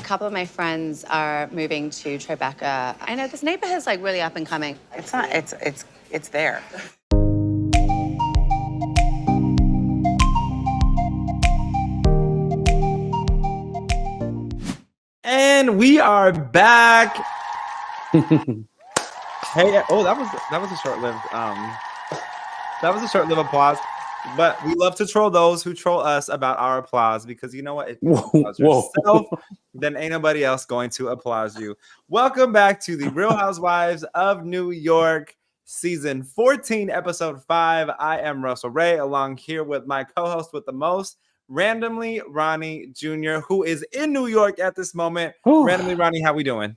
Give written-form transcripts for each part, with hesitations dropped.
couple of my friends are moving to Tribeca. I know this neighborhood's like really up and coming. It's not, it's there. And we are back. Hey, oh, that was a short-lived applause. But we love to troll those who troll us about our applause, because you know what? If you applaud yourself, then ain't nobody else going to applaud you. Welcome back to the Real Housewives of New York, season 14, episode 5. I am Russell Ray, along here with my co-host with the most, randomly Ronnie Jr., who is in New York at this moment. Randomly Ronnie, how we doing?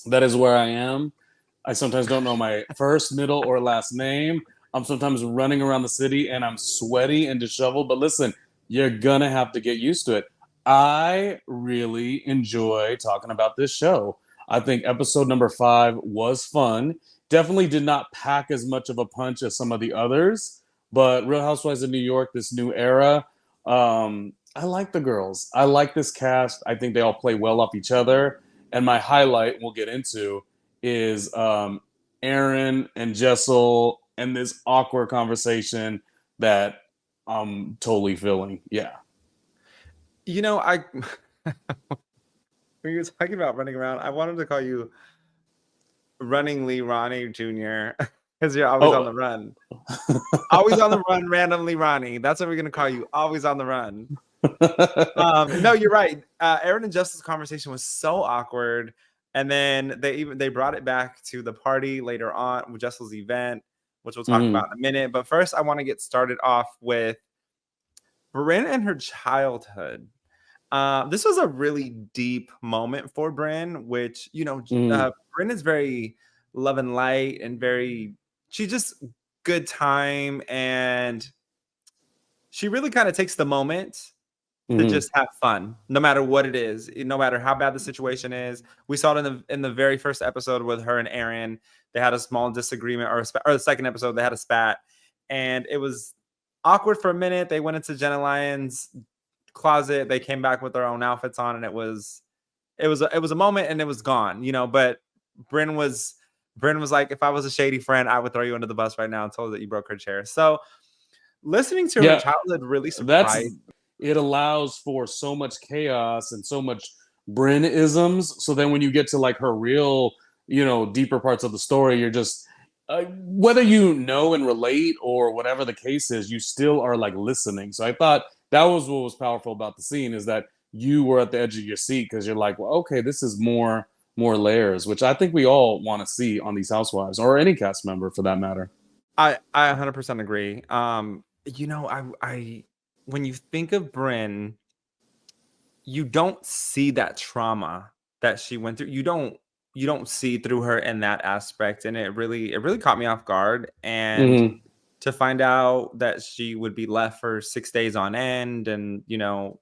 That is where I am. I sometimes don't know my first, middle, or last name. I'm sometimes running around the city and I'm sweaty and disheveled. But listen, you're gonna have to get used to it. I really enjoy talking about this show. I think episode number 5 was fun. Definitely did not pack as much of a punch as some of the others. But Real Housewives of New York, this new era, I like the girls. I like this cast. I think they all play well off each other. And my highlight, we'll get into, is Erin and Jessel and this awkward conversation that I'm totally feeling. Yeah. You know, when you were talking about running around, I wanted to call you Runningly Ronnie Jr. because you're always on the run. Always on the run, randomly Ronnie. That's what we're going to call you. Always on the run. No, you're right. Erin and Jessel's conversation was so awkward. And then they brought it back to the party later on with Jessel's event, which we'll talk about in a minute. But first, I want to get started off with Brynn and her childhood. This was a really deep moment for Brynn, which, you know, Brynn is very love and light and she just good time. And she really kind of takes the moment to just have fun, no matter what it is, no matter how bad the situation is. We saw it in the very first episode with her and Erin. They had a small disagreement, or the second episode, they had a spat, and it was awkward for a minute. They went into Jenna Lyons' closet. They came back with their own outfits on, and it was a moment, and it was gone, you know. But Brynn was like, if I was a shady friend, I would throw you under the bus right now and told her that you broke her chair. So listening to her childhood really surprised. It allows for so much chaos and so much Brynn-isms. So then when you get to like her real, you know, deeper parts of the story, you're just, whether you know and relate or whatever the case is, you still are like listening. So I thought that was what was powerful about the scene, is that you were at the edge of your seat because you're like, well, okay, this is more layers, which I think we all want to see on these housewives, or any cast member for that matter. I 100% agree. You know, I when you think of Brynn, you don't see that trauma that she went through. You don't see through her in that aspect. And it really caught me off guard. And to find out that she would be left for 6 days on end, and, you know,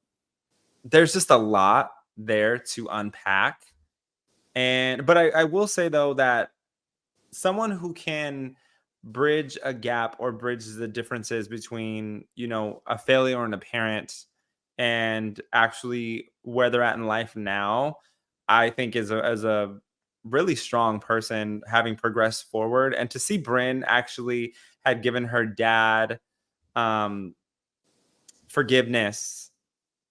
there's just a lot there to unpack. But I will say, though, that someone who can bridge a gap or bridge the differences between, you know, a failure and a parent and actually where they're at in life now, I think is a really strong person, having progressed forward. And to see Brynn actually had given her dad forgiveness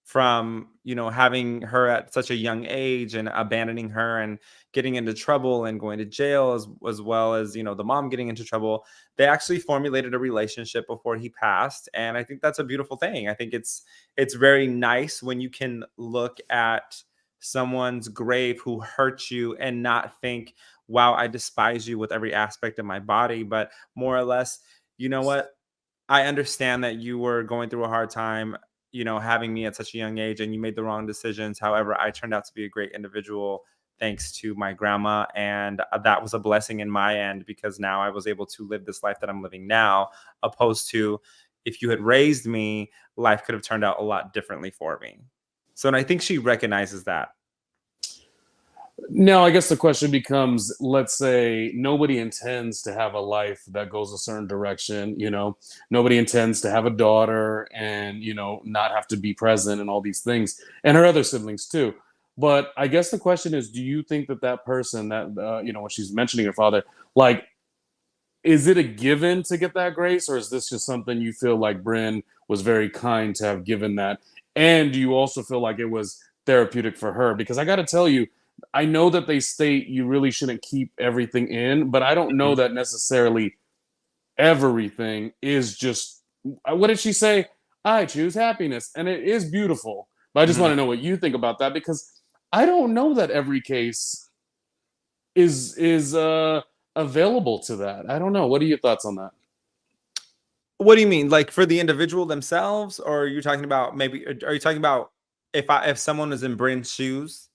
from, you know, having her at such a young age and abandoning her and getting into trouble and going to jail, as well as, you know, the mom getting into trouble. They actually formulated a relationship before he passed. And I think that's a beautiful thing. I think it's very nice when you can look at someone's grave who hurt you and not think, wow, I despise you with every aspect of my body, but more or less, you know what? I understand that you were going through a hard time, you know, having me at such a young age, and you made the wrong decisions. However, I turned out to be a great individual thanks to my grandma. And that was a blessing in my end, because now I was able to live this life that I'm living now, opposed to if you had raised me, life could have turned out a lot differently for me. So, and I think she recognizes that. Now, I guess the question becomes, let's say nobody intends to have a life that goes a certain direction, you know, nobody intends to have a daughter and, you know, not have to be present and all these things, and her other siblings too. But I guess the question is, do you think that that person that, when she's mentioning her father, like, is it a given to get that grace, or is this just something you feel like Brynn was very kind to have given that? And do you also feel like it was therapeutic for her? Because I got to tell you, I know that they state you really shouldn't keep everything in, but I don't know that necessarily everything is just. What did she say? I choose happiness, and it is beautiful. But I just want to know what you think about that, because I don't know that every case is available to that. I don't know. What are your thoughts on that? What do you mean? Like for the individual themselves, or are you talking about are you talking about if someone is in Brynn's shoes?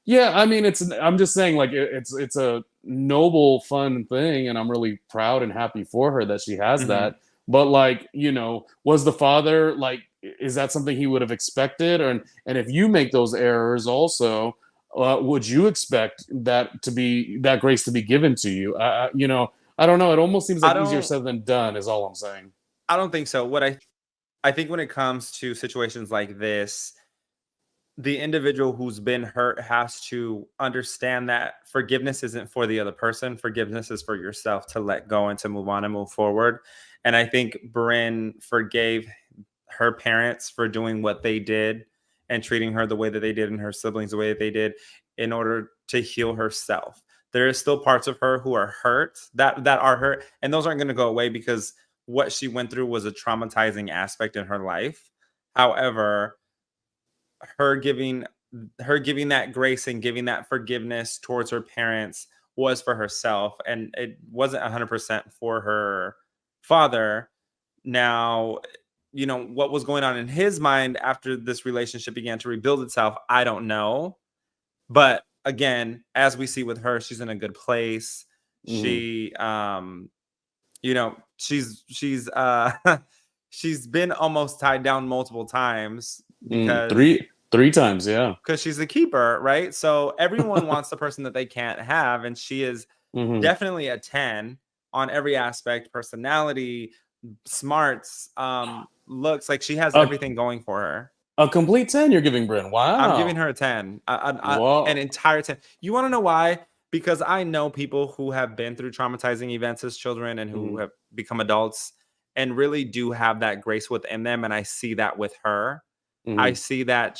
Yeah, I mean, I'm just saying, like, it's a noble, fun thing, and I'm really proud and happy for her that she has Mhm. that. But like, was the father like, is that something he would have expected? And if you make those errors also, would you expect that grace to be given to you? I don't know. It almost seems I like easier don't said than done, is all I'm saying. I don't think so. I think when it comes to situations like this, the individual who's been hurt has to understand that forgiveness isn't for the other person. Forgiveness is for yourself to let go and to move on and move forward. And I think Brynn forgave her parents for doing what they did and treating her the way that they did and her siblings the way that they did in order to heal herself. There is still parts of her who are hurt that are hurt, and those aren't going to go away because what she went through was a traumatizing aspect in her life. However, her giving her giving that grace and giving that forgiveness towards her parents was for herself, and it wasn't 100% for her father. Now, what was going on in his mind after this relationship began to rebuild itself, I don't know. But again, as we see with her, she's in a good place. Hmm. She she's she's been almost tied down multiple times because Three times, yeah. she's the keeper, right? So everyone wants the person that they can't have, and she is Hmm. definitely a 10 on every aspect: personality, smarts, looks. Like she has A, everything going for her. a complete 10 you're giving Brynn. I'm giving Wow. her a 10, an Whoa. entire 10. You want to know why? Because I know people who have been through traumatizing events as children and who Hmm. have become adults and really do have that grace within them. And I see that with her. I Hmm. see that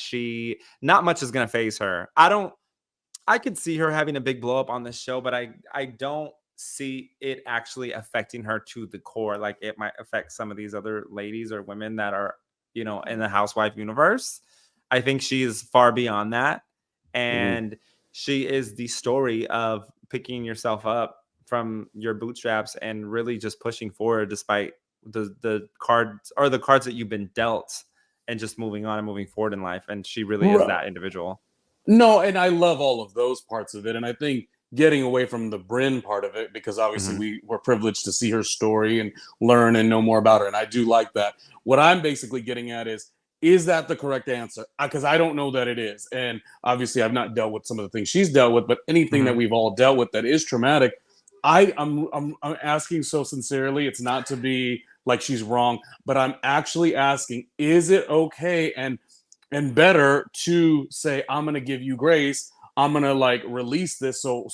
not much is going to phase her. I could see her having a big blow up on this show, but I don't see it actually affecting her to the core like it might affect some of these other ladies or women that are, in the housewife universe. I think she is far beyond that. Hmm. And she is the story of picking yourself up from your bootstraps and really just pushing forward despite the cards that you've been dealt, and just moving on and moving forward in life. And she really is that individual. No, and I love all of those parts of it. And I think getting away from the Bryn part of it, because obviously Mhm. we were privileged to see her story and learn and know more about her. And I do like that. What I'm basically getting at is that the correct answer? Because I don't know that it is. And obviously I've not dealt with some of the things she's dealt with, but anything that Mhm. we've all dealt with that is traumatic, I'm asking so sincerely. It's not to be like she's wrong, but I'm actually asking, is it okay and better to say, I'm gonna give you grace, I'm gonna like release this, I'm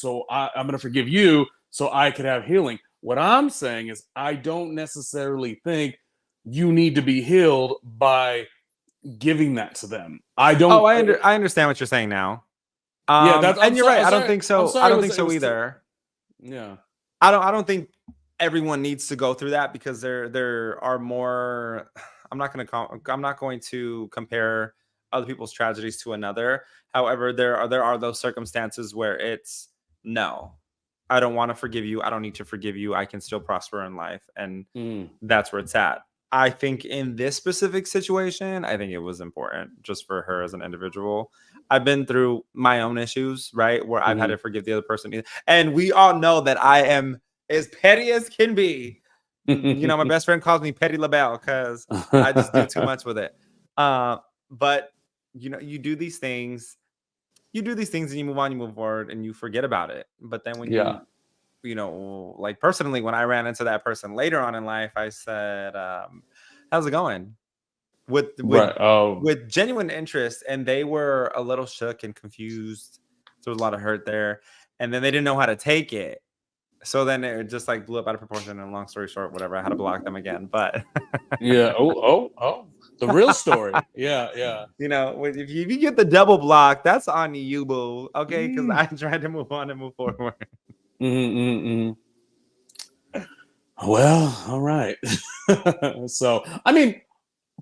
gonna forgive you so I could have healing. What I'm saying is I don't necessarily think you need to be healed by giving that to them. I Oh, don't I understand what you're saying now. Yeah, that's I'm And you're sorry, right. I'm I don't sorry, think I'm so. I sorry don't think it so was too, either. yeah. I don't think everyone needs to go through that because there are more. I'm not going to compare other people's tragedies to another. However, there are those circumstances where it's no. I don't want to forgive you. I don't need to forgive you. I can still prosper in life, and Mm, that's where it's at. I think in this specific situation, I think it was important just for her as an individual. I've been through my own issues, right? Where I've had mhm. to forgive the other person. And we all know that I am as petty as can be. My best friend calls me Petty LaBelle because I just do too much with it. But you do these things and you move on, you move forward, and you forget about it. But then when Yeah. like personally, when I ran into that person later on in life, I said, how's it going? with Right. Oh. with genuine interest, and they were a little shook and confused. There was a lot of hurt there, and then they didn't know how to take it. So then it just like blew up out of proportion. And long story short, whatever, I had to block them again. But Yeah. Oh. The real story. Yeah. you know, if you get the double block, that's on you, boo. Okay, because Mm. I tried to move on and move forward. Well, all right. So, I mean,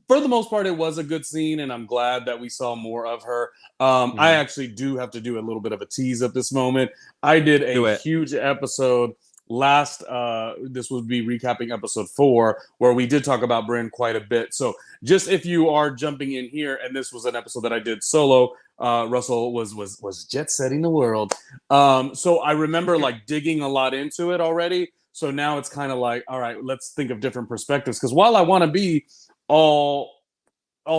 for the most part, it was a good scene, and I'm glad that we saw more of her. I actually do have to do a little bit of a tease at this moment. I did a huge episode last. This would be recapping episode 4, where we did talk about Brynn quite a bit. So, just if you are jumping in here, and this was an episode that I did solo. Russell was jet setting the world. So I remember like digging a lot into it already. So now it's kind of like, all right, let's think of different perspectives. Because while I want to be all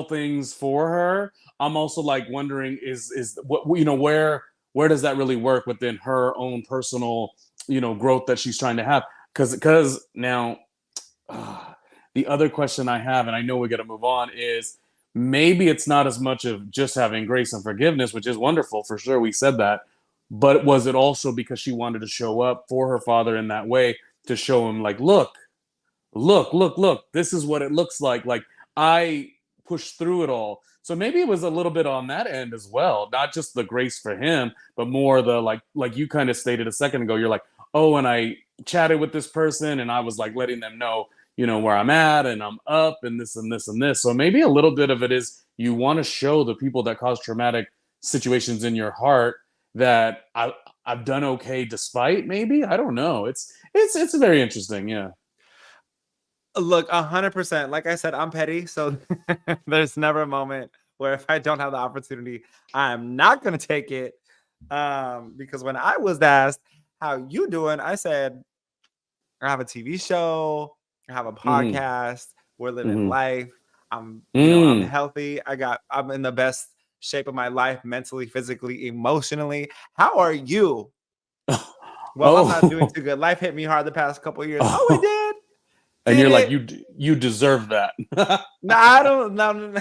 things for her, I'm also like wondering is what where does that really work within her own personal growth that she's trying to have? Because now the other question I have, and I know we got to move on, is maybe it's not as much of just having grace and forgiveness, which is wonderful for sure. We said that. But was it also because she wanted to show up for her father in that way to show him like, look, this is what it looks like. Like I pushed through it all. So maybe it was a little bit on that end as well. Not just the grace for him, but more the like you kind of stated a second ago. You're like, oh, and I chatted with this person and I was like letting them know, where I'm at and I'm up and this and this and this. So maybe a little bit of it is you want to show the people that cause traumatic situations in your heart that I've done okay despite. Maybe I don't know. It's very interesting. Yeah. Look, 100%. Like I said, I'm petty, so there's never a moment where if I don't have the opportunity, I'm not gonna take it. Because when I was asked how you doing, I said I have a TV show, I have a podcast, we're living life. I'm I'm healthy. I'm in the best shape of my life, mentally, physically, emotionally. How are you? Well, I'm not doing too good. Life hit me hard the past couple of years. Oh, it did. And you're like, you deserve that. No, I don't know.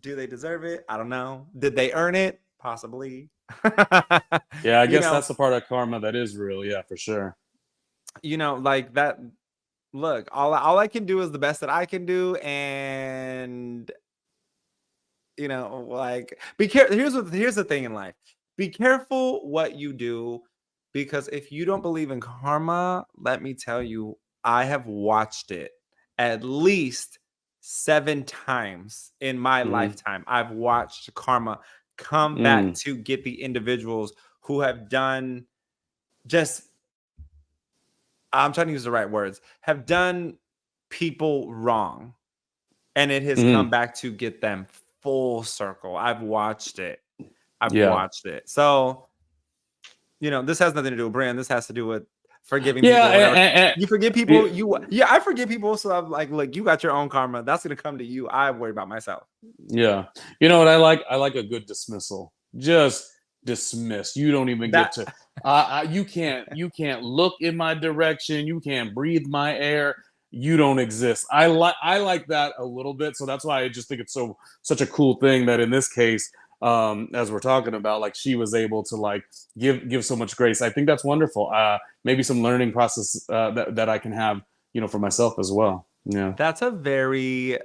Do they deserve it? I don't know. Did they earn it? Possibly. Yeah, I guess that's the part of karma that is real. Yeah, for sure. Like that. Look, all I can do is the best that I can do, and like be careful. Here's the thing in life: be careful what you do, because if you don't believe in karma, let me tell you, I have watched it at least 7 times in my lifetime. I've watched karma come back to get the individuals who have done I'm trying to use the right words, have done people wrong. And it has come back to get them full circle. I've watched it. Watched it. So, this has nothing to do with Brynn. This has to do with forgiving people. You forgive people. I forgive people. So I'm like, look, you got your own karma. That's going to come to you. I worry about myself. Yeah. You know what I like? I like a good dismissal. Just dismiss. You don't even get to you can't look in my direction. You can't breathe my air. You don't exist. I like that a little bit. So that's why I just think it's such a cool thing that in this case, as we're talking about, like she was able to like give so much grace. I think that's wonderful. Maybe some learning process that I can have, for myself as well. Yeah. That's a very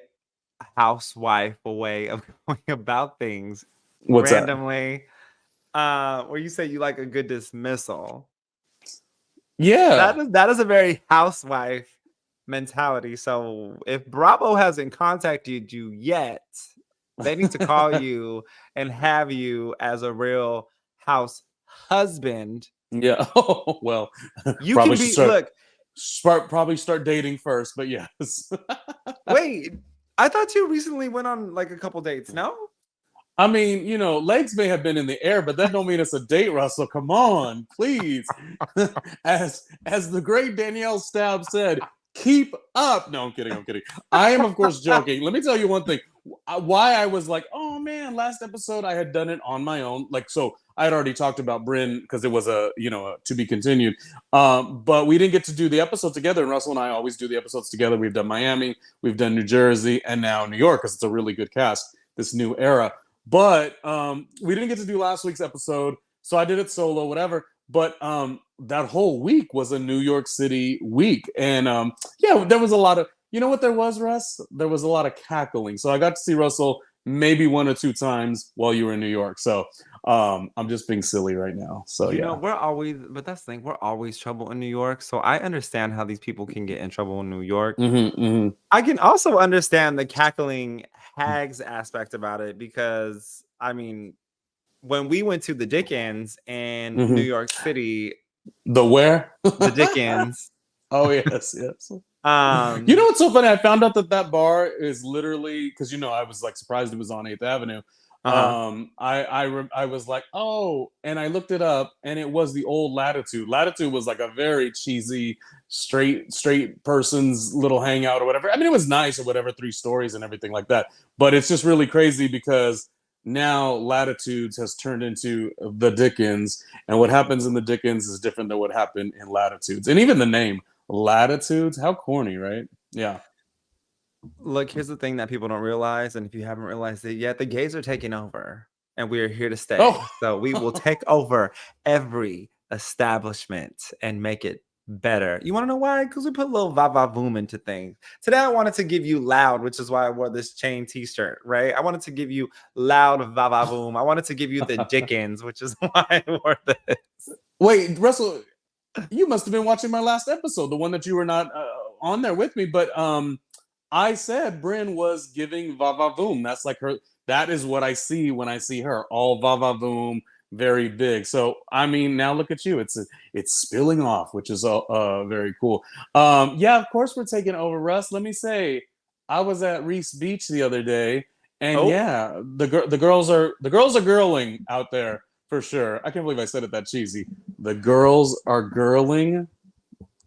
housewife way of going about things. What's randomly. Where you say you like a good dismissal. Yeah. That is a very housewife mentality. So if Bravo hasn't contacted you yet, they need to call you and have you as a real house husband. Yeah. Oh, well, you can be probably start dating first, but yes. Wait, I thought you recently went on like a couple dates. No? I mean, legs may have been in the air, but that don't mean it's a date, Russell. Come on, please. As the great Danielle Staub said, keep up. No, I'm kidding. I am, of course, joking. Let me tell you one thing. Why I was like, oh man, last episode I had done it on my own. Like, so I had already talked about Brynn because it was a to be continued. But we didn't get to do the episode together. And Russell and I always do the episodes together. We've done Miami, we've done New Jersey, and now New York because it's a really good cast. This new era. But we didn't get to do last week's episode, so I did it solo, whatever. But that whole week was a New York City week, and there was a lot of what there was, Russ. There was a lot of cackling, so I got to see Russell maybe 1 or 2 times while you were in New York. So I'm just being silly right now. So but that's the thing, we're always trouble in New York. So I understand how these people can get in trouble in New York. I can also understand the cackling hags aspect about it because I mean, when we went to the Dickens in New York City, the where the Dickens. Oh yes. You know what's so funny? I found out that bar is literally because I was like surprised it was on 8th Avenue. I was like, oh, and I looked it up, and it was the old Latitude. Latitude was like a very cheesy, straight person's little hangout or whatever. I mean, it was nice or whatever, 3 stories and everything like that. But it's just really crazy because now Latitudes has turned into the Dickens, and what happens in the Dickens is different than what happened in Latitudes, and even the name Latitudes, how corny, right? Yeah. Look, here's the thing that people don't realize, and if you haven't realized it yet, the gays are taking over, and we are here to stay. So we will take over every establishment and make it better. You want to know why? Because we put a little va-va-voom into things. Today, I wanted to give you loud, which is why I wore this chain t-shirt, right? I wanted to give you loud va-va-voom. I wanted to give you the Dickens, which is why I wore this. Wait, Russell, you must have been watching my last episode, the one that you were not on there with me, but I said Brynn was giving va-va-voom. That's like her. That is what I see when I see her. All va-va-voom, very big. So I mean, now look at you. It's spilling off, which is very cool. Of course we're taking over, Russ. Let me say, I was at Reese Beach the other day, and the girls are girling out there for sure. I can't believe I said it that cheesy. The girls are girling.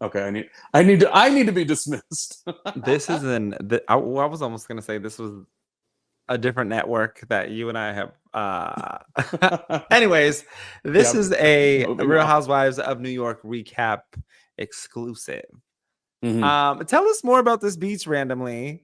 Okay, I need to be dismissed. This is I was almost gonna say this was a different network that you and I have. Anyways, this is a Real Housewives of New York recap exclusive. Tell us more about this beach randomly.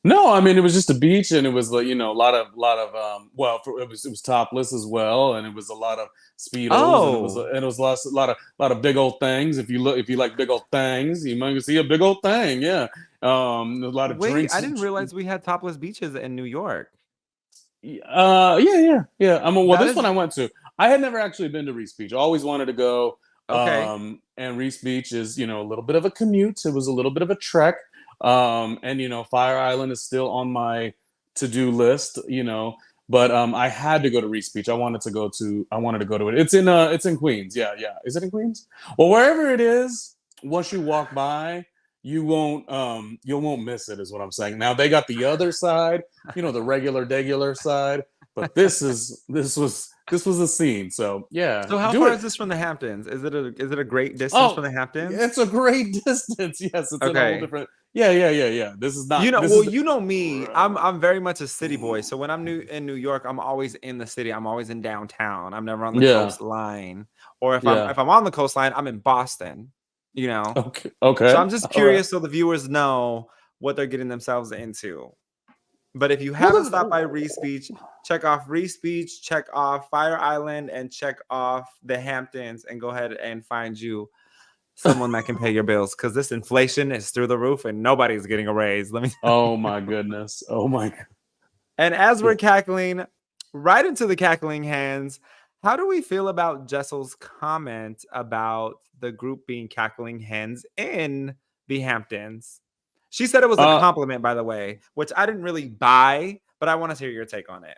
No, I mean it was just a beach, and it was like a lot of it was topless as well, and it was a lot of speedos, and it was a lot of big old things. If you like big old things, you might see a big old thing. Yeah, a lot of drinks. I didn't realize we had topless beaches in New York. Yeah. I mean, this one I went to. I had never actually been to Reese Beach. I always wanted to go. Okay. And Reese Beach is a little bit of a commute. It was a little bit of a trek. And Fire Island is still on my to-do list, but I had to go to Reese Beach. I wanted to go to it. It's in Queens. Yeah. Is it in Queens? Well, wherever it is, once you walk by, you won't miss it, is what I'm saying. Now they got the other side, the regular side, but this was a scene. So yeah. So how far is this from the Hamptons? Is it a great distance from the Hamptons? It's a great distance. Yes, it's a whole different. Yeah. This is not. You know me. I'm very much a city boy. So when I'm in New York, I'm always in the city. I'm always in downtown. I'm never on the coastline. Or if I'm on the coastline, I'm in Boston. Okay. So I'm just curious so the viewers know what they're getting themselves into. But if you haven't stopped by Reese Beach, check off Reese Beach, check off Fire Island, and check off the Hamptons, and go ahead and find you someone that can pay your bills, because this inflation is through the roof and nobody's getting a raise. Oh my goodness. Oh my God. And as we're cackling right into the cackling hands, how do we feel about Jessel's comment about the group being cackling hens in the Hamptons? She said it was a compliment, by the way, which I didn't really buy, but I want to hear your take on it.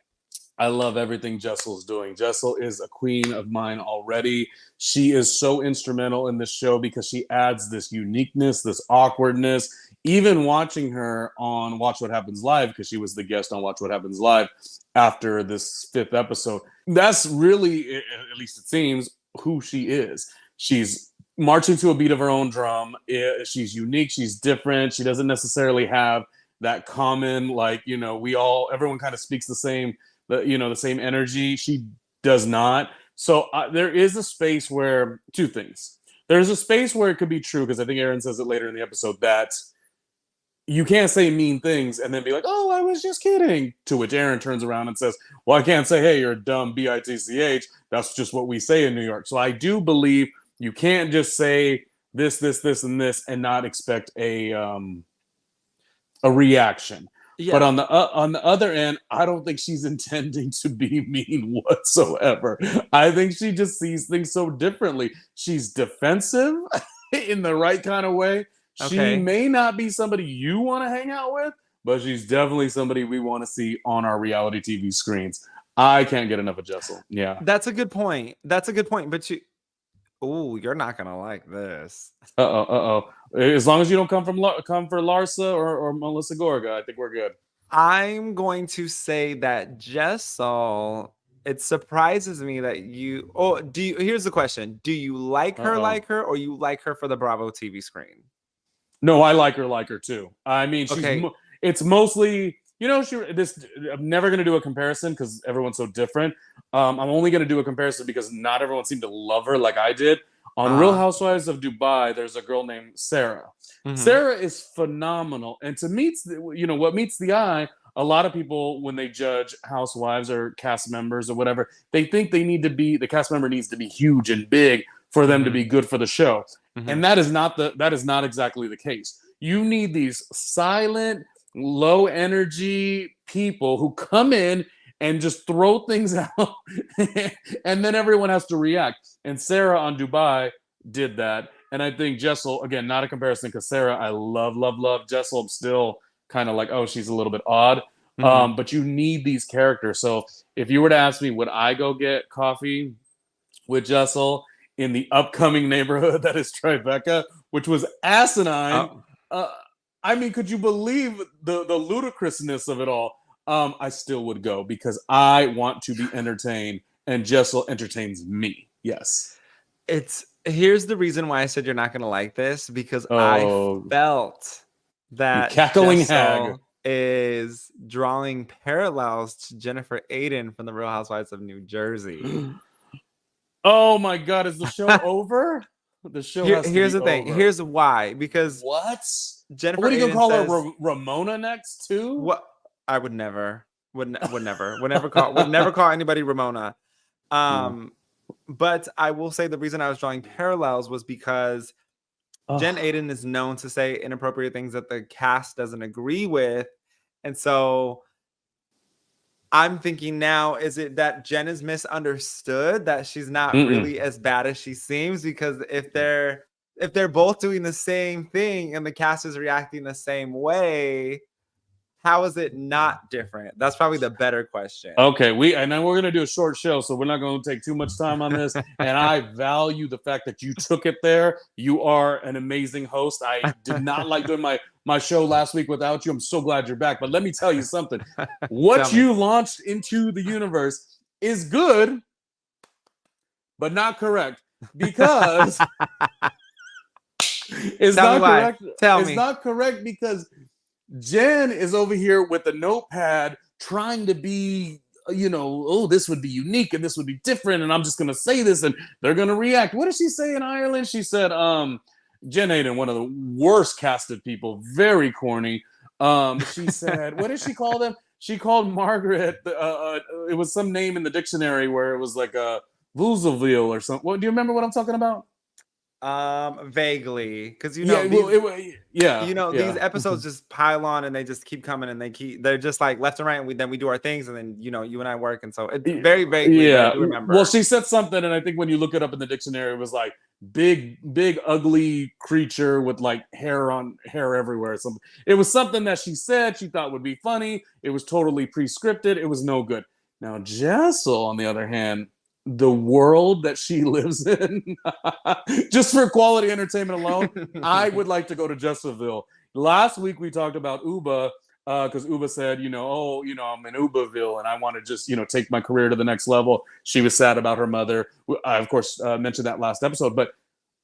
I love everything Jessel's doing. Jessel is a queen of mine already. She is so instrumental in this show because she adds this uniqueness, this awkwardness. Even watching her on Watch What Happens Live, because she was the guest on Watch What Happens Live after this 5th episode. That's really, at least it seems, who she is. She's marching to a beat of her own drum. She's unique. She's different. She doesn't necessarily have that common, everyone kind of speaks the same, the same energy. She does not. So there is a space where two things. There's a space where it could be true, because I think Erin says it later in the episode, that you can't say mean things and then be like, oh, I was just kidding. To which Erin turns around and says, well, I can't say, hey, you're a dumb bitch. That's just what we say in New York. So I do believe you can't just say this, and this and not expect a reaction. Yeah. But on the other end, I don't think she's intending to be mean whatsoever. I think she just sees things so differently. She's defensive in the right kind of way. Okay. She may not be somebody you want to hang out with, but she's definitely somebody we want to see on our reality TV screens. I can't get enough of Jessel. Yeah. That's a good point. But you're not going to like this. As long as you don't come for Larsa or Melissa Gorga, I think we're good. I'm going to say that Jessel, it surprises me that you... here's the question. Do you like her, or you like her for the Bravo TV screen? No, I like her too. I mean, it's mostly... I'm never going to do a comparison because everyone's so different. I'm only going to do a comparison because not everyone seemed to love her like I did. On Real Housewives of Dubai, there's a girl named Sarah. Mm-hmm. Sarah is phenomenal. And what meets the eye, a lot of people, when they judge housewives or cast members or whatever, they think the cast member needs to be huge and big for them to be good for the show. Mm-hmm. And that is not exactly the case. You need these silent, low energy people who come in and just throw things out and then everyone has to react. And Sarah on Dubai did that. And I think Jessel, again, not a comparison, because Sarah, I love. Jessel, I'm still kind of like, oh, she's a little bit odd. Mm-hmm. But you need these characters. So if you were to ask me, would I go get coffee with Jessel in the upcoming neighborhood that is Tribeca, which was asinine? I mean, could you believe the ludicrousness of it all? I still would go because I want to be entertained, and Jessel entertains me. Yes. Here's the reason why I said you're not going to like this, because I felt that cackling Jessel hag is drawing parallels to Jennifer Aiden from the Real Housewives of New Jersey. Oh my God. Is the show over? The show here's the thing. Here's why. Because what? Jennifer what are you Aiden gonna call her Ramona next too? What? I would never. Would never call anybody Ramona. But I will say the reason I was drawing parallels was because Jen Aiden is known to say inappropriate things that the cast doesn't agree with. And so I'm thinking now, is it that Jen is misunderstood, that she's not really as bad as she seems? Because if they're both doing the same thing and the cast is reacting the same way, how is it not different? That's probably the better question. Okay, and then we're going to do a short show, so we're not going to take too much time on this. And I value the fact that you took it there. You are an amazing host. I did not like doing my show last week without you. I'm so glad you're back. But let me tell you something. What you launched into the universe is good, but not correct. Because it's not correct. It's not correct because Jen is over here with a notepad trying to be, this would be unique and this would be different. And I'm just going to say this and they're going to react. What did she say in Ireland? She said, Jen Aiden, one of the worst casted people, very corny. She said, what did she call them? She called Margaret. It was some name in the dictionary where it was like a Vouzeville or something. Do you remember what I'm talking about? Vaguely, because these episodes just pile on and they just keep coming and they're just like left and right, and then we do our things, and then you and I work, and so it's very vaguely. I do remember. Well, she said something, and I think when you look it up in the dictionary, it was like big ugly creature with like hair everywhere or something. It was something that she said she thought would be funny. It was totally pre-scripted. It was no good. Now Jessel, on the other hand, the world that she lives in, just for quality entertainment alone, I would like to go to Jesselville. Last week we talked about Uba, because Uba said, I'm in Ubaville and I want to just, take my career to the next level. She was sad about her mother. I, of course, mentioned that last episode, but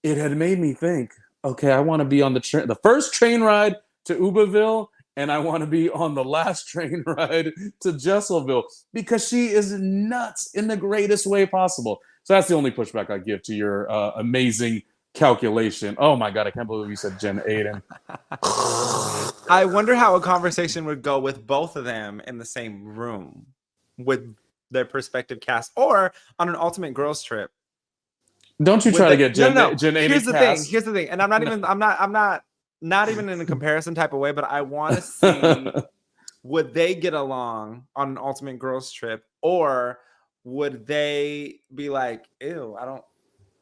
it had made me think, okay, I want to be on the first train ride to Ubaville and I want to be on the last train ride to Jesselville because she is nuts in the greatest way possible. So that's the only pushback I give to your amazing calculation. Oh my God, I can't believe you said Jen Aiden. I wonder how a conversation would go with both of them in the same room with their prospective cast, or on an ultimate girls trip. Don't you try to get Jen No. Aiden Here's the cast. thing. Here's the thing. And I'm not even in a comparison type of way, but I want to see would they get along on an ultimate girls trip, or would they be like, ew, I don't,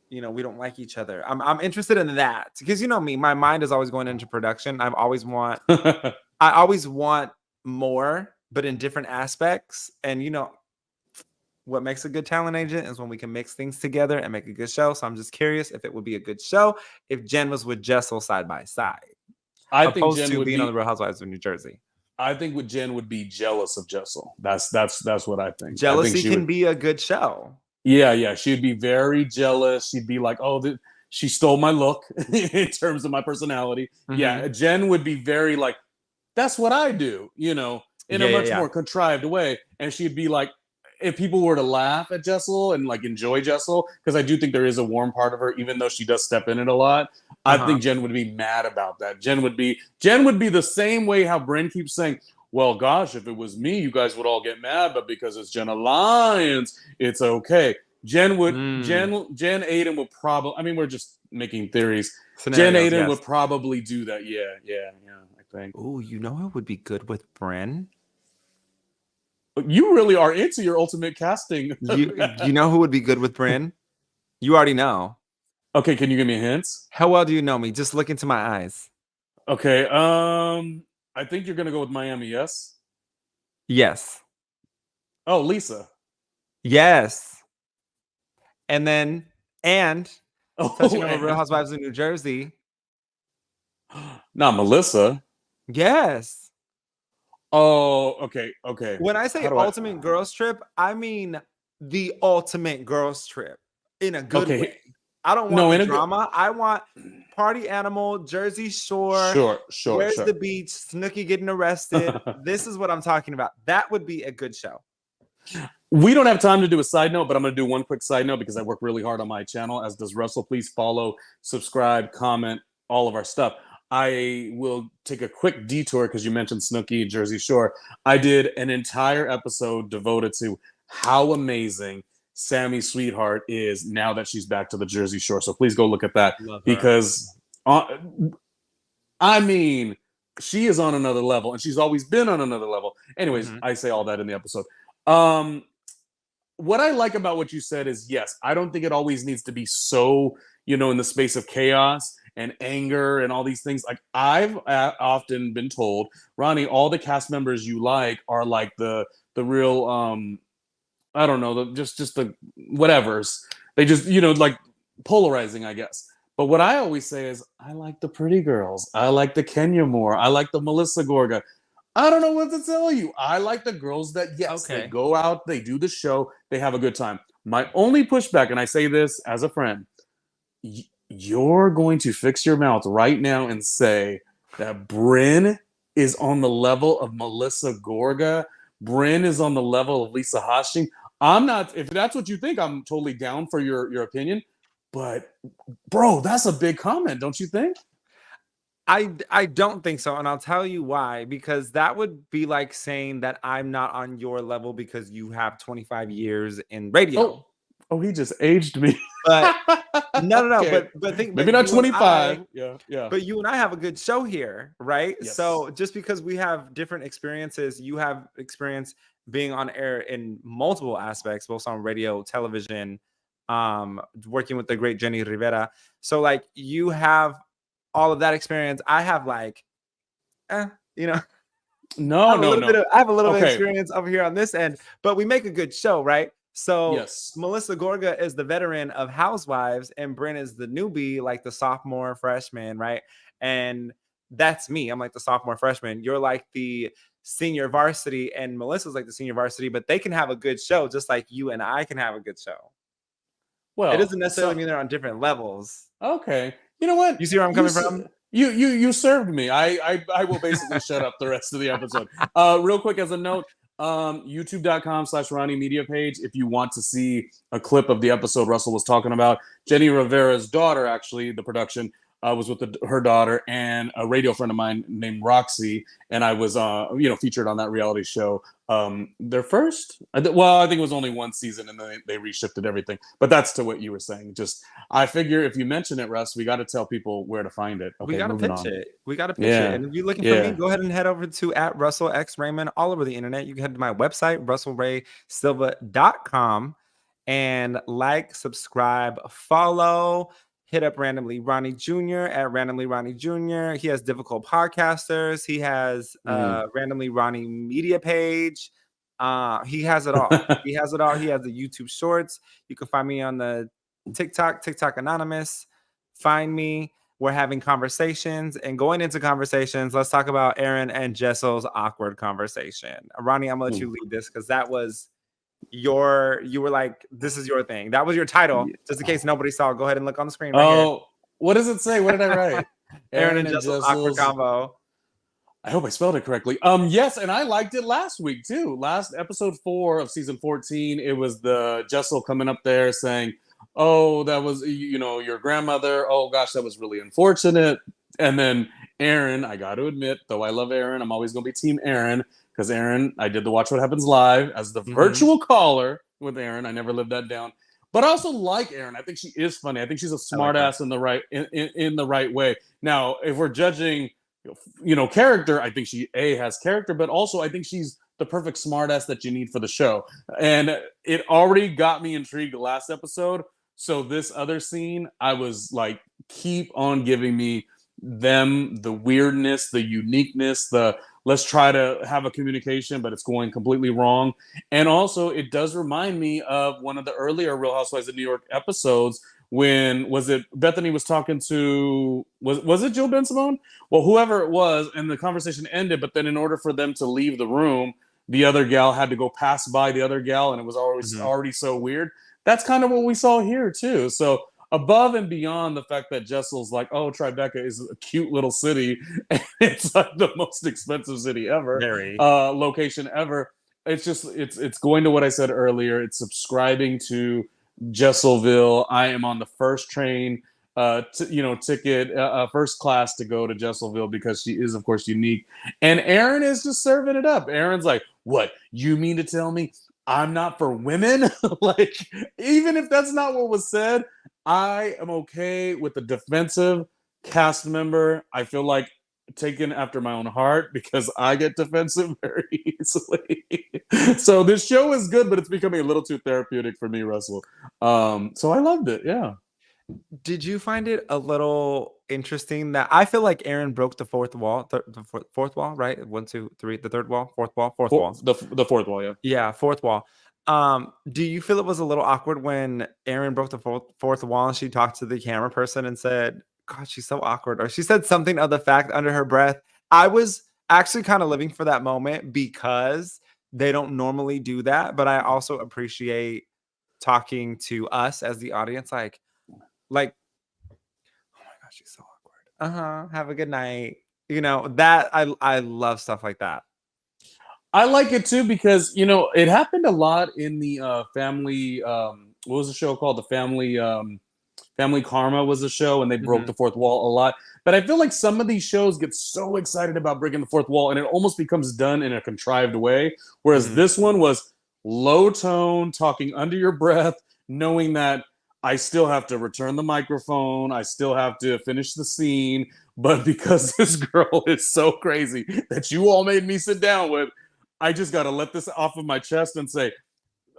we don't like each other. I'm interested in that because you know me, my mind is always going into production. I always want more, but in different aspects. And what makes a good talent agent is when we can mix things together and make a good show. So I'm just curious if it would be a good show if Jen was with Jessel side by side, I think opposed Jen to would being be on the Real Housewives of New Jersey. I think with Jen would be jealous of Jessel. That's what I think. Jealousy I think can be a good show. Yeah. She'd be very jealous. She'd be like, oh, she stole my look in terms of my personality. Mm-hmm. Yeah, Jen would be very like, that's what I do, in a much more contrived way. And she'd be like, if people were to laugh at Jessel and like enjoy Jessel, because I do think there is a warm part of her, even though she does step in it a lot. I think Jen would be mad about that. Jen would be the same way how Brynn keeps saying, well, gosh, if it was me, you guys would all get mad, but because it's Jenna Lyons, it's okay. Jen Aiden would probably, I mean, we're just making theories. Jen Aiden would probably do that. Yeah, I think. Oh, who would be good with Brynn? You really are into your ultimate casting. You know who would be good with Brynn? You already know. Okay, can you give me hints? How well do you know me? Just look into my eyes. Okay, I think you're gonna go with Miami, yes? Yes. Oh, Lisa. Yes. And touching on Real Housewives of New Jersey. Not Melissa. Yes. Oh, okay. When I say ultimate girls trip, I mean the ultimate girls trip in a good way. I don't want drama. I want party animal, Jersey Shore. Sure. Where's the beach? Snooki getting arrested. This is what I'm talking about. That would be a good show. We don't have time to do a side note, but I'm going to do one quick side note because I work really hard on my channel, as does Russell. Please follow, subscribe, comment, all of our stuff. I will take a quick detour because you mentioned Snooki and Jersey Shore. I did an entire episode devoted to how amazing Sammy's sweetheart is now that she's back to the Jersey Shore. So please go look at that because, I mean, she is on another level and she's always been on another level. Anyways, I say all that in the episode. What I like about what you said is, yes, I don't think it always needs to be so, in the space of chaos and anger and all these things. Like I've often been told, Ronnie, all the cast members you like are like the real, I don't know, just the whatevers. They just, like polarizing, I guess. But what I always say is, I like the pretty girls. I like the Kenya Moore. I like the Melissa Gorga. I don't know what to tell you. I like the girls that, they go out, they do the show, they have a good time. My only pushback, and I say this as a friend, you're going to fix your mouth right now and say that Brynn is on the level of Melissa Gorga. Brynn is on the level of Lisa Hashing. I'm not, if that's what you think, I'm totally down for your opinion. But, bro, that's a big comment, don't you think? I don't think so, and I'll tell you why. Because that would be like saying that I'm not on your level because you have 25 years in radio. Oh, he just aged me. But no. Okay. But think maybe not 25. Yeah. But you and I have a good show here, right? Yes. So just because we have different experiences, you have experience being on air in multiple aspects, both on radio, television, working with the great Jenny Rivera. So like you have all of that experience. I have like, No. I have a little bit of experience over here on this end, but we make a good show, right? So yes. Melissa Gorga is the veteran of Housewives, and Brynn is the newbie, like the sophomore freshman, right? And that's me. I'm like the sophomore freshman. You're like the senior varsity, and Melissa's like the senior varsity, but they can have a good show just like you and I can have a good show. Well, it doesn't necessarily mean they're on different levels. Okay. You know what? You see where I'm coming from? You served me. I will basically shut up the rest of the episode. Real quick as a note, youtube.com/Ronnie media page. If you want to see a clip of the episode Russell was talking about, Jenny Rivera's daughter, actually, the production was with her daughter and a radio friend of mine named Roxy, and I was featured on that reality show. Their first, I think it was only one season, and then they reshifted everything. But that's to what you were saying. Just I figure if you mention it, Russ, we got to tell people where to find it. Okay, we got to pitch on. it. We got to pitch it. And if you're looking for me, go ahead and head over to @RussellXRaymond all over the internet. You can head to my website, russellraysilva.com, and like, subscribe, follow. Hit up Randomly Ronnie Jr. at Randomly Ronnie Jr. He has Difficult Podcasters. He has Randomly Ronnie media page. He has it all. He has it all. He has the YouTube Shorts. You can find me on the TikTok Anonymous. Find me. We're having conversations, and going into conversations, let's talk about Erin and Jessel's awkward conversation. Ronnie, I'm gonna let you lead this because that was you were like, this is your thing. That was your title. Just in case nobody saw, go ahead and look on the screen right here. What does it say? What did I write? Erin and Jessel's awkward combo. I hope I spelled it correctly. Yes, and I liked it last week too. Last episode 4 of season 14, it was the Jessel coming up there saying, "Oh, that was your grandmother. Oh gosh, that was really unfortunate." And then Erin, I got to admit, though I love Erin, I'm always going to be team Erin. Because Erin, I did the Watch What Happens Live as the virtual caller with Erin. I never lived that down. But I also like Erin. I think she is funny. I think she's a smart ass in the right way. Now, if we're judging, character, I think she has character, but also I think she's the perfect smart ass that you need for the show. And it already got me intrigued last episode. So this other scene, I was like, keep on giving me them, the weirdness, the uniqueness, the let's try to have a communication, but it's going completely wrong. And also, it does remind me of one of the earlier Real Housewives of New York episodes when, was it Bethany was talking to, was it Jill Ben Simone? Well, whoever it was, and the conversation ended, but then in order for them to leave the room, the other gal had to go pass by the other gal, and it was already so weird. That's kind of what we saw here, too. So above and beyond the fact that Jessel's like, oh, Tribeca is a cute little city, and it's like the most expensive city ever, location ever. It's just, it's going to what I said earlier. It's subscribing to Jesselville. I am on the first train, ticket, first class to go to Jesselville because she is, of course, unique. And Erin is just serving it up. Erin's like, what? You mean to tell me I'm not for women? Like, even if that's not what was said, I am okay with the defensive cast member. I feel like taken after my own heart because I get defensive very easily. So this show is good, but it's becoming a little too therapeutic for me, Russell. So I loved it. Yeah. Did you find it a little interesting that I feel like Erin broke the fourth wall, the fourth wall, right? 1, 2, 3, the third wall, fourth wall. The fourth wall, yeah. Yeah, fourth wall. Do you feel it was a little awkward when Erin broke the fourth wall and she talked to the camera person and said, God, she's so awkward, or she said something of the fact under her breath? I was actually kind of living for that moment because they don't normally do that, but I also appreciate talking to us as the audience, like, oh my gosh, she's so awkward. Have a good night. That I love stuff like that. I like it too because it happened a lot in the family. What was the show called? The Family Karma was a show, and they broke the fourth wall a lot. But I feel like some of these shows get so excited about breaking the fourth wall, and it almost becomes done in a contrived way. Whereas this one was low tone, talking under your breath, knowing that I still have to return the microphone, I still have to finish the scene, but because this girl is so crazy that you all made me sit down with, I just got to let this off of my chest and say,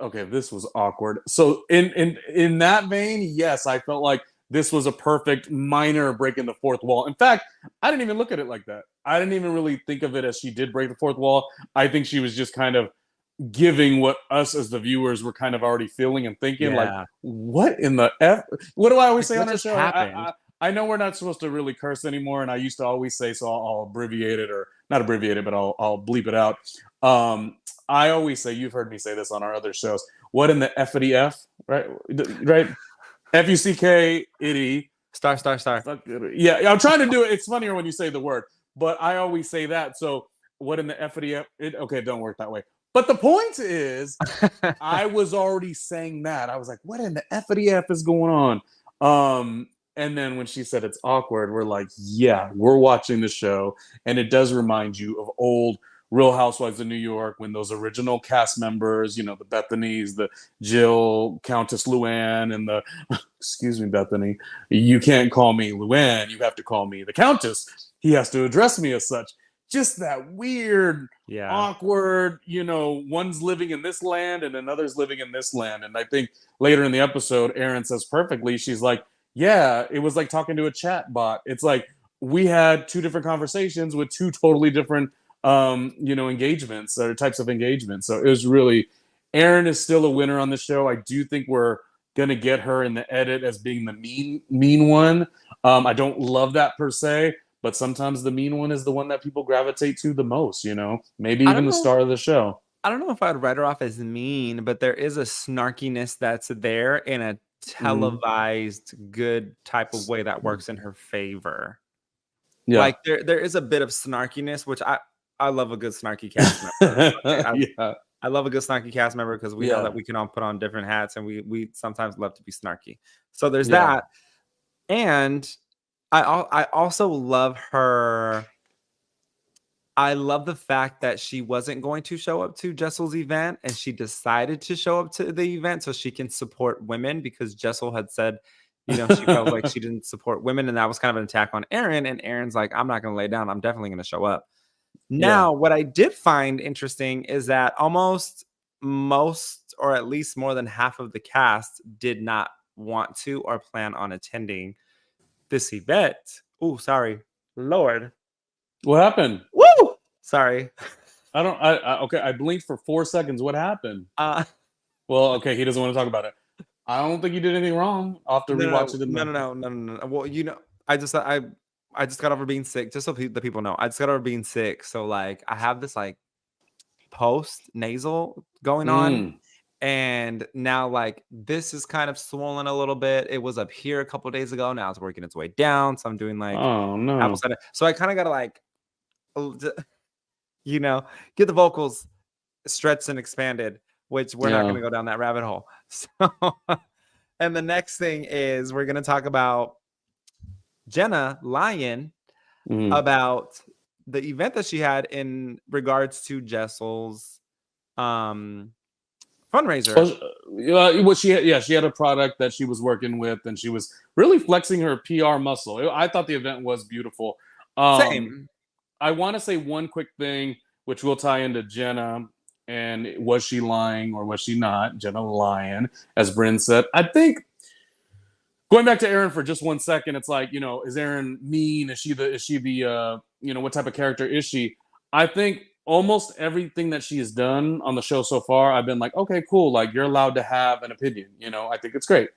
okay, this was awkward. So in that vein, yes, I felt like this was a perfect minor breaking the fourth wall. In fact, I didn't even look at it like that. I didn't even really think of it as she did break the fourth wall. I think she was just kind of giving what us as the viewers were kind of already feeling and thinking, like, what in the F? What do I always say on our show? I know we're not supposed to really curse anymore, and I used to always say, so I'll abbreviate it, or not abbreviate it, but I'll bleep it out. I always say, you've heard me say this on our other shows, what in the F-itty F, right? F-U-C-K, itty, Star. Yeah, I'm trying to do it. It's funnier when you say the word, but I always say that. So what in the effity? Okay, it don't work that way. But the point is, I was already saying that. I was like, what in the effity is going on? And then when she said it's awkward, we're like, yeah, we're watching the show, and it does remind you of old Real Housewives of New York when those original cast members, you know, the Bethany's, the Jill, Countess Luann, and the excuse me, Bethany, you can't call me Luann, you have to call me the Countess. He has to address me as such. Just that weird, awkward, you know, one's living in this land and another's living in this land. And I think later in the episode, Erin says perfectly, she's like, yeah, it was like talking to a chat bot. It's like we had two different conversations with two totally different you know, engagements or types of engagements. So it was really, Erin is still a winner on the show. I do think we're gonna get her in the edit as being the mean one. I don't love that per se, but sometimes the mean one is the one that people gravitate to the most, you know, maybe even the star of the show. I don't know if I'd write her off as mean, but there is a snarkiness that's there in a televised good type of way that works in her favor. Yeah. Like there is a bit of snarkiness, which I love a good snarky cast member. I love a good snarky cast member because we know that we can all put on different hats and we sometimes love to be snarky. So there's that. And I also love her. I love the fact that she wasn't going to show up to Jessel's event and she decided to show up to the event so she can support women because Jessel had said, you know, she felt like she didn't support women. And that was kind of an attack on Erin. And Erin's like, I'm not going to lay down. I'm definitely going to show up. Now, what I did find interesting is that almost most, or at least more than half of the cast did not want to or plan on attending this event. Oh, sorry. Lord. What happened? Woo! Sorry. Okay, I blinked for 4 seconds. What happened? Well, okay, he doesn't want to talk about it. I don't think you did anything wrong after rewatching it. No. Well, you know, I just got over being sick. Just so the people know, I just got over being sick. So like, I have this like post nasal going on, and now like this is kind of swollen a little bit. It was up here a couple of days ago. Now it's working its way down. So I'm doing like apple cider. So I kind of gotta like, you know, get the vocals stretched and expanded. Which we're not going to go down that rabbit hole. So, and the next thing is we're going to talk about Jenna Lyons about the event that she had in regards to Jessel's fundraiser. She had a product that she was working with, and she was really flexing her PR muscle. I thought the event was beautiful. Same. I want to say one quick thing, which will tie into Jenna. And was she lying or was she not? Jenna Lyons, as Brynn said. I think going back to Erin for just 1 second, it's like, you know, is Erin mean? Is she the you know, what type of character is she? I think almost everything that she has done on the show so far, I've been like, okay, cool. Like, you're allowed to have an opinion. You know, I think it's great.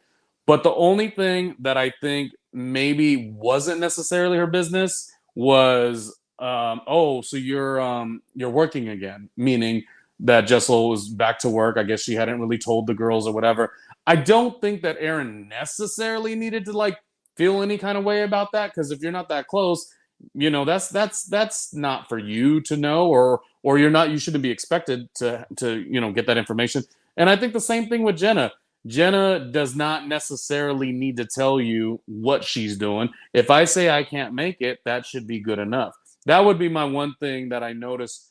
But the only thing that I think maybe wasn't necessarily her business was, so you're working again, meaning that Jessel was back to work. I guess she hadn't really told the girls or whatever. I don't think that Erin necessarily needed to like feel any kind of way about that, because if you're not that close, you know, that's not for you to know, or you shouldn't be expected to you know, get that information. And I think the same thing with Jenna. Jenna does not necessarily need to tell you what she's doing. If I say I can't make it, that should be good enough. That would be my one thing that I noticed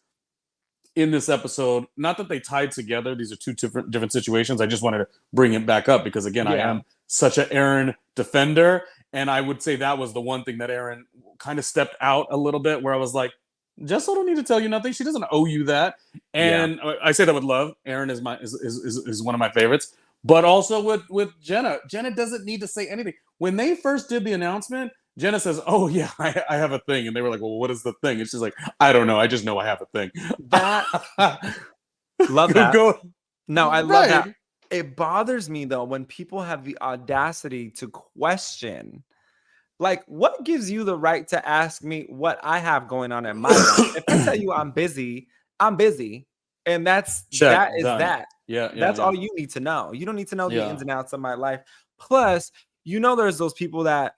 in this episode. Not that they tied together. These are two different situations. I just wanted to bring it back up because, again, I am such an Erin defender. And I would say that was the one thing that Erin kind of stepped out a little bit, where I was like, Jessel don't need to tell you nothing. She doesn't owe you that. And I say that with love. Erin is one of my favorites. But also with Jenna. Jenna doesn't need to say anything. When they first did the announcement, Jenna says, "Oh yeah, I have a thing," and they were like, "Well, what is the thing?" And she's like, "I don't know. I just know I have a thing." Love that. No, I love that. It bothers me though when people have the audacity to question, like, what gives you the right to ask me what I have going on in my life? If I tell you I'm busy, and that's done. that. That's all you need to know. You don't need to know the ins and outs of my life. Plus, you know, there's those people that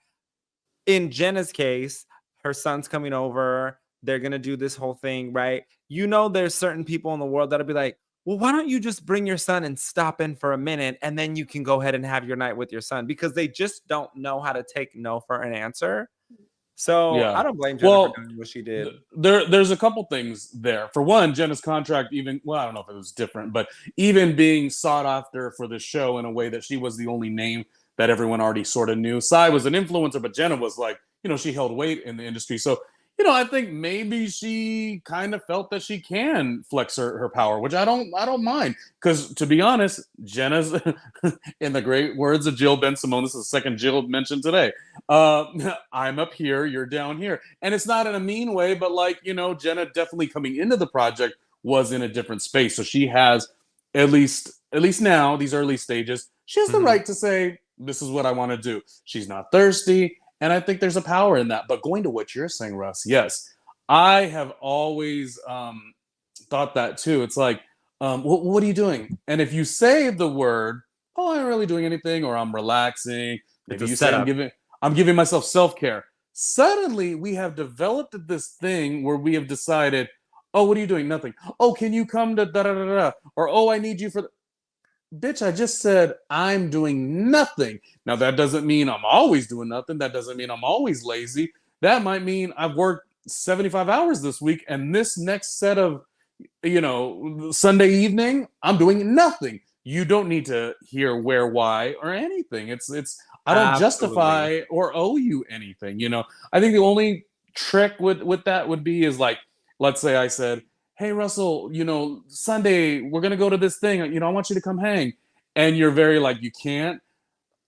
in Jenna's case, her son's coming over. They're going to do this whole thing, right? You know, there's certain people in the world that'll be like, well, why don't you just bring your son and stop in for a minute and then you can go ahead and have your night with your son, because they just don't know how to take no for an answer. So I don't blame Jenna for doing what she did. There's a couple things there. For one, Jenna's contract, even, well, I don't know if it was different, but even being sought after for the show in a way that she was the only name that everyone already sort of knew. Sai was an influencer, but Jenna was like, you know, she held weight in the industry. So, you know, I think maybe she kind of felt that she can flex her power, which I don't mind. Because to be honest, Jenna's, in the great words of Jill Ben Simone, this is the second Jill mentioned today. I'm up here, you're down here. And it's not in a mean way, but like, you know, Jenna definitely coming into the project was in a different space. So she has, at least now, these early stages, she has the right to say, this is what I want to do. She's not thirsty. And I think there's a power in that. But going to what you're saying, Russ, yes, I have always thought that too. It's like, what are you doing? And if you say the word, oh, I'm really doing anything, or I'm relaxing, maybe you say I'm giving myself self-care. Suddenly we have developed this thing where we have decided, oh, what are you doing? Nothing. Oh, can you come to da-da-da-da? Or, oh, I need you for... Bitch, I just said I'm doing nothing. Now, that doesn't mean I'm always doing nothing. That doesn't mean I'm always lazy. That might mean I've worked 75 hours this week, and this next set of, you know, Sunday evening, I'm doing nothing. You don't need to hear where, why, or anything. It's I don't justify or owe you anything, you know. I think the only trick with that would be is like, let's say I said, hey, Russell, you know, Sunday, we're going to go to this thing. You know, I want you to come hang. And you're very like, you can't.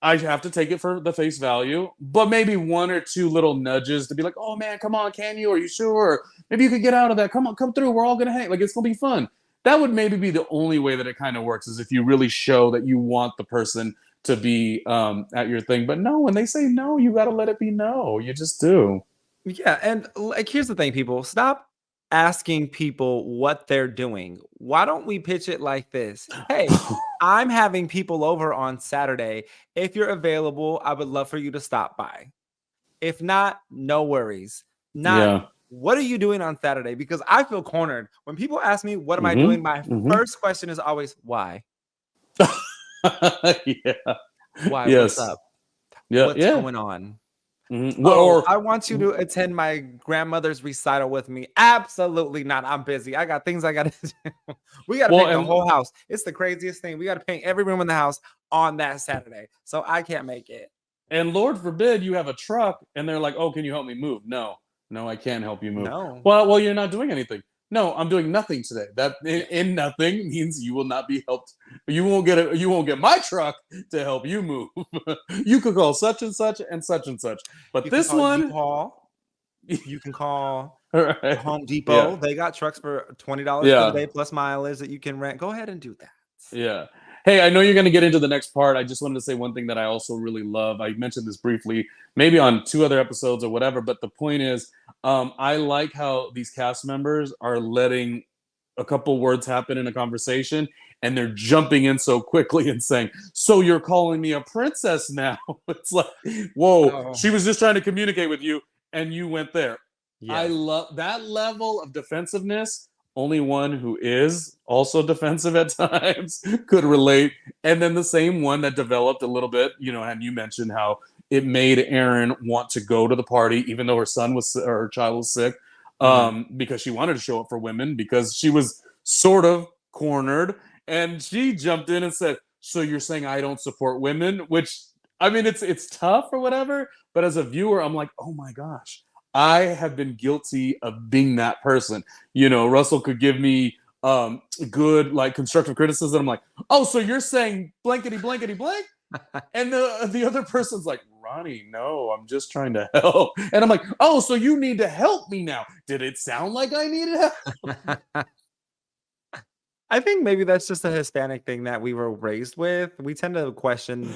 I have to take it for the face value. But maybe one or two little nudges to be like, oh, man, come on, can you? Are you sure? Maybe you could get out of that. Come on, come through. We're all going to hang. Like, it's going to be fun. That would maybe be the only way that it kind of works, is if you really show that you want the person to be at your thing. But no, when they say no, you got to let it be no. You just do. Yeah. And like, here's the thing, people. Stop asking people what they're doing. Why don't we pitch it like this? Hey, I'm having people over on Saturday. If you're available, I would love for you to stop by. If not, no worries. What are you doing on Saturday? Because I feel cornered. When people ask me, what am I doing? My first question is always, why? Yeah. Why? Yes. What's up? Yeah. What's going on? Well, I want you to attend my grandmother's recital with me. Absolutely not. I'm busy. I got things I got to do. We got to paint the whole house. It's the craziest thing. We got to paint every room in the house on that Saturday. So I can't make it. And Lord forbid you have a truck and they're like, oh, can you help me move? No, I can't help you move. No. Well, you're not doing anything. No, I'm doing nothing today. That in nothing means you will not be helped. You won't get my truck to help you move. You could call such and such and such and such. But this one, you can call right. Home Depot. Yeah. They got trucks for $20 for the day plus mileage that you can rent. Go ahead and do that. Yeah. Hey, I know you're going to get into the next part. I just wanted to say one thing that I also really love. I mentioned this briefly, maybe on 2 other episodes or whatever, but the point is, I like how these cast members are letting a couple words happen in a conversation, and they're jumping in so quickly and saying, so you're calling me a princess now? It's like, whoa, she was just trying to communicate with you, and you went there. Yeah. I love that level of defensiveness. Only one who is also defensive at times could relate. And then the same one that developed a little bit, you know, and you mentioned how it made Erin want to go to the party, even though her child was sick, because she wanted to show up for women, because she was sort of cornered. And she jumped in and said, so you're saying I don't support women? Which, I mean, it's tough or whatever. But as a viewer, I'm like, oh my gosh. I have been guilty of being that person. You know, Russell could give me good, like, constructive criticism. I'm like, oh, so you're saying blankety, blankety, blank? And the other person's like, Ronnie, no, I'm just trying to help. And I'm like, oh, so you need to help me now. Did it sound like I needed help? I think maybe that's just a Hispanic thing that we were raised with. We tend to question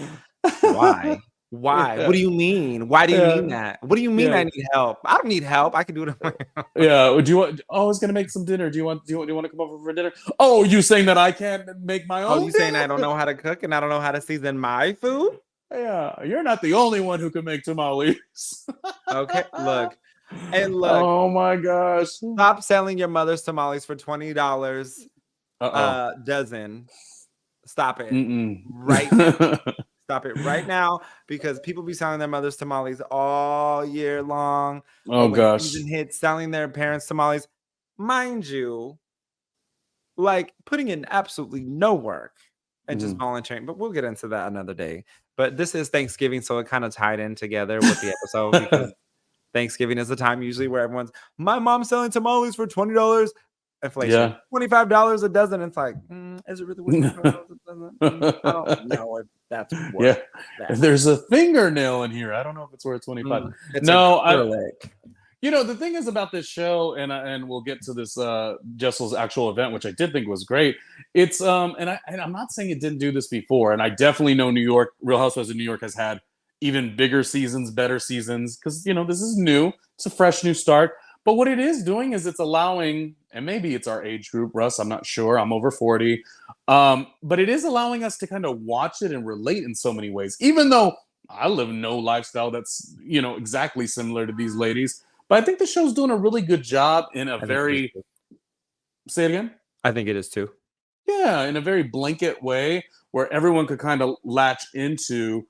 why. Why? Yeah. What do you mean? Why do you mean that? What do you mean I need help? I don't need help. I can do it on my own. Yeah. Do you want? Oh, I was gonna make some dinner. Do you want to come over for dinner? Oh, you saying that I can't make my own? Oh, you saying I don't know how to cook and I don't know how to season my food? Yeah, you're not the only one who can make tamales. Okay, look. And look, Oh my gosh. stop selling your mother's tamales for $20 Uh-oh. a dozen. Stop it Mm-mm. right now. Stop it right now, because people be selling their mother's tamales all year long. Oh Or when gosh. season hits, selling their parents' tamales. Mind you, like putting in absolutely no work and just volunteering. But we'll get into that another day. But this is Thanksgiving, so it kind of tied in together with the episode because Thanksgiving is the time usually where everyone's, my mom's selling tamales for $20. Inflation, Yeah. $25 a dozen. It's like, is it really worth $25 a dozen? I don't know if that's worth that. There's a fingernail in here. I don't know if it's worth 25. It's No, acrylic. the thing is about this show, and we'll get to this Jessel's actual event, which I did think was great. It's and I'm not saying it didn't do this before, and I definitely know New York, Real Housewives of New York has had even bigger seasons, better seasons, because this is new. It's a fresh new start. But what it is doing is it's allowing, and maybe it's our age group, Russ, I'm not sure. I'm over 40. But it is allowing us to kind of watch it and relate in so many ways, even though I live no lifestyle that's, exactly similar to these ladies. But I think the show's doing a really good job in a very, say it again? I think it is too. Yeah, in a very blanket way where everyone could kind of latch into,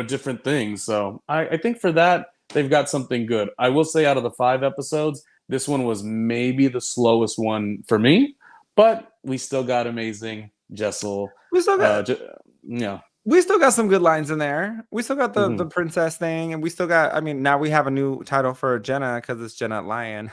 different things. So I think for that, they've got something good. I will say out of the 5 episodes, this one was maybe the slowest one for me, but we still got amazing Jessel. We still got, we still got some good lines in there. We still got the princess thing, and we still got, now we have a new title for Jenna because it's Jenna Lyons.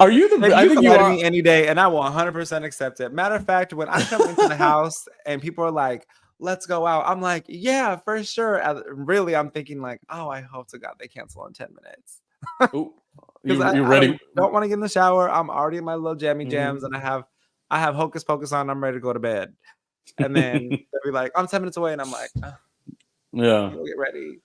Are you the? I think you are me any day, and I will 100% accept it. Matter of fact, when I come into the house and people are like, "Let's go out," I'm like, "Yeah, for sure." Really, I'm thinking like, "Oh, I hope to God they cancel in 10 minutes." Because you ready? I don't want to get in the shower. I'm already in my little jammy jams, and I have Hocus Pocus on. I'm ready to go to bed, and then they'll be like, "I'm 10 minutes away," and I'm like, "Yeah, get ready."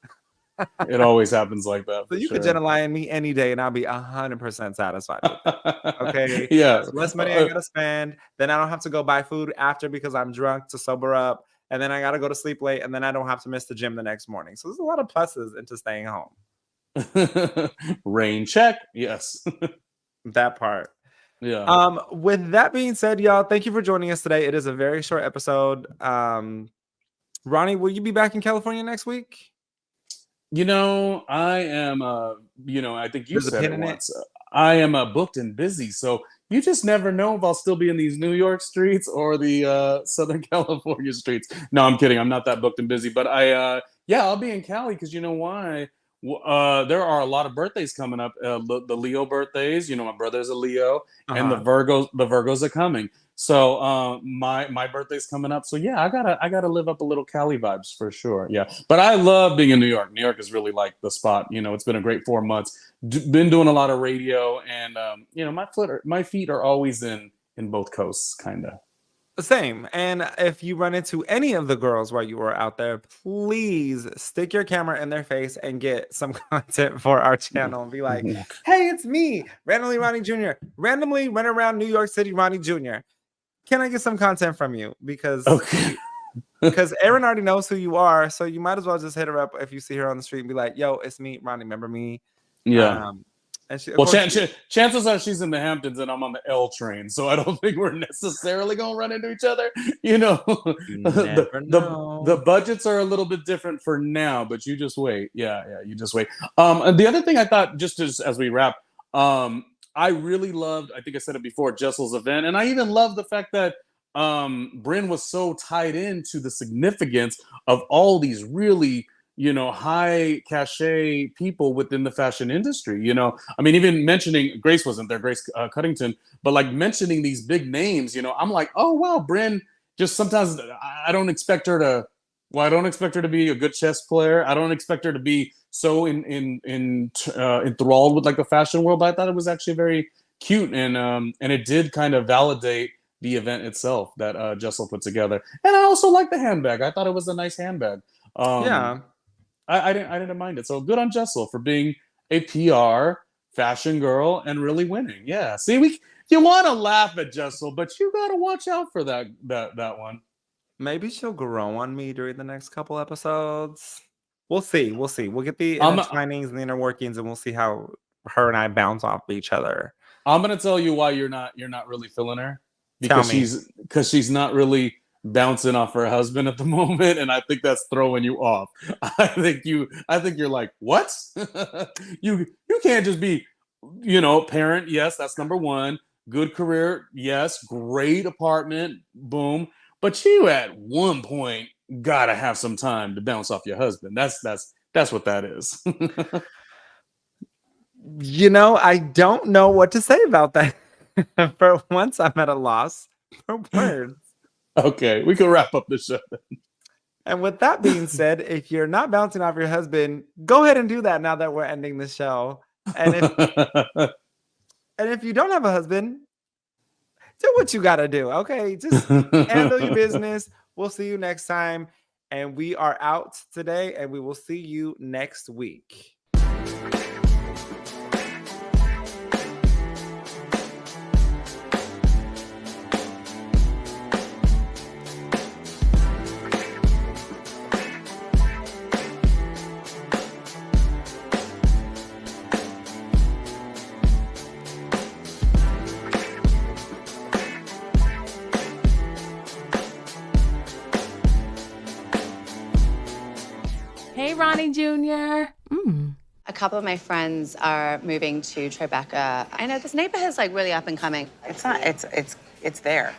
It always happens like that. So you could Jenna Lyons me any day, and I'll be 100% satisfied with it. Okay. Yeah. Less money I gotta spend. Then I don't have to go buy food after because I'm drunk to sober up. And then I gotta go to sleep late, and then I don't have to miss the gym the next morning. So there's a lot of pluses into staying home. Rain check. Yes. That part. Yeah. With that being said, y'all, thank you for joining us today. It is a very short episode. Ronnie, will you be back in California next week? I am, I think you said it once. I am booked and busy. So you just never know if I'll still be in these New York streets or the Southern California streets. No, I'm kidding. I'm not that booked and busy. But I'll be in Cali because you know why? There are a lot of birthdays coming up. The Leo birthdays. My brother's a Leo, and the Virgos are coming. So my birthday's coming up. So yeah, I gotta live up a little Cali vibes for sure. Yeah, but I love being in New York. New York is really like the spot. It's been a great 4 months. Been doing a lot of radio, and my feet are always in both coasts, kind of. Same. And if you run into any of the girls while you are out there, please stick your camera in their face and get some content for our channel and be like, "Hey, it's me, randomly Ronnie Jr. Randomly run around New York City, Ronnie Jr. Can I get some content from you?" Because Erin already knows who you are, so you might as well just hit her up if you see her on the street and be like, "Yo, it's me, Ronnie. Remember me?" Yeah. And chances are she's in the Hamptons and I'm on the L train, so I don't think we're necessarily gonna run into each other. The budgets are a little bit different for now, but you just wait. Yeah, you just wait. And the other thing I thought, just as we wrap, I really loved. I think I said it before, Jessel's event, and I even love the fact that Brynn was so tied into the significance of all these really high cachet people within the fashion industry. Even mentioning Grace wasn't there, Grace Cuttington, but like mentioning these big names, I'm like, oh wow, Brynn. Just sometimes I don't expect her to. Well, I don't expect her to be a good chess player. I don't expect her to be so enthralled with like the fashion world. But I thought it was actually very cute, and it did kind of validate the event itself that Jessel put together. And I also like the handbag. I thought it was a nice handbag. Yeah. I didn't mind it. So good on Jessel for being a PR fashion girl and really winning. Yeah. See, you want to laugh at Jessel, but you got to watch out for that one. Maybe she'll grow on me during the next couple episodes. We'll see. We'll see. We'll get the I'm intertwinings and the inner workings, and we'll see how her and I bounce off each other. I'm gonna tell you why you're not really feeling her, Tell because me. she's not really bouncing off her husband at the moment, and I think that's throwing you off. I think you're like, what? you can't just be, parent. Yes, that's number one. Good career. Yes, great apartment. Boom. But you at one point gotta have some time to bounce off your husband. That's what that is. I don't know what to say about that. For once, I'm at a loss for words. Okay, we can wrap up the show. And with that being said, if you're not bouncing off your husband, go ahead and do that now that we're ending the show. And if you don't have a husband, do what you gotta do. Okay, just handle your business. We'll see you next time. And we are out today, and we will see you next week. Hey, Ronnie Jr. A couple of my friends are moving to Tribeca. I know this neighborhood's like really up and coming. It's not. It's there.